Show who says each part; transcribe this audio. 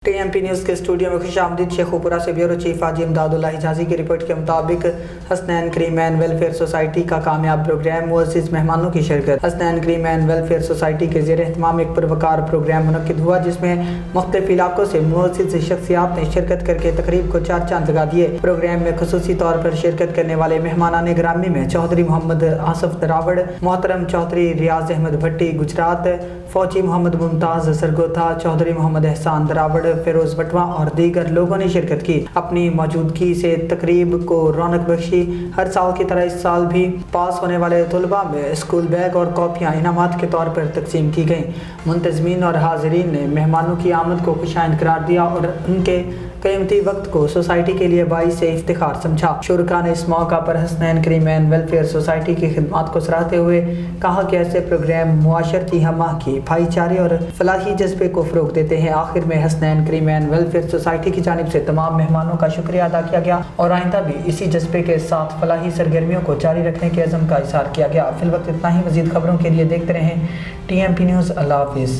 Speaker 1: TMP news के studio में खुशामदीद। शेखुपुरा से ब्यूरो चीफ हाजी इमदादुल्लाह हिजाजी की रिपोर्ट के मुताबिक हसनैन करीम एंड वेलफेयर सोसाइटी का कामयाब प्रोग्राम, मुअज़्ज़िज़ मेहमानों की शिरकत। हसनैन करीम एंड वेलफेयर सोसाइटी के ज़ेर एहतमाम एक पुरवकार प्रोग्राम मुनक्किद हुआ, जिसमें मुख्तलिफ इलाकों से मुअज़्ज़िज़ शख्सियात ने शिरकत करके तकरीब को चार चांद लगा दिए। प्रोग्राम में खुसूसी तौर पर शिरकत करने वाले मेहमानान ग्रामी में चौधरी मोहम्मद आसफ दरावड़, मोहतरम चौधरी रियाज अहमद भट्टी गुजरात, फौजी मोहम्मद मुमताज़ सरगोथा, चौधरी मोहम्मद एहसान दरावड़, फिरोज बटवा और दीगर लोगों ने शिरकत की। अपनी मौजूदगी से तकरीब को रौनक बख्शी। हर साल की तरह इस साल भी पास होने वाले तलबा में स्कूल बैग और कॉपियाँ इनामात के तौर पर तकसीम की गईं। मुंतज़मीन और हाज़रीन ने मेहमानों की आमद को खुशाइंद करार दिया और उनके क़ीमती वक्त को सोसाइटी के लिए बाइस इफ्तिखार समझा। शुरका ने इस मौका पर हसनैन करीम एंड वेलफेयर सोसाइटी की खिदमत को सराहते हुए कहा कि ऐसे प्रोग्राम मुआशरती हमाकी, भाईचारे और फलाही जज्बे को फ़रोग़ देते हैं। आखिर में हसनैन करीम एंड वेलफेयर सोसाइटी की जानिब से तमाम मेहमानों का शुक्रिया अदा किया गया और आइंदा भी इसी जज्बे के साथ फलाही सरगर्मियों को जारी रखने के अज़म का इज़हार किया गया। फिलवक्त इतना ही। मज़ीद खबरों के लिए देखते रहें TMP न्यूज़। अल्लाह हाफ़िज़।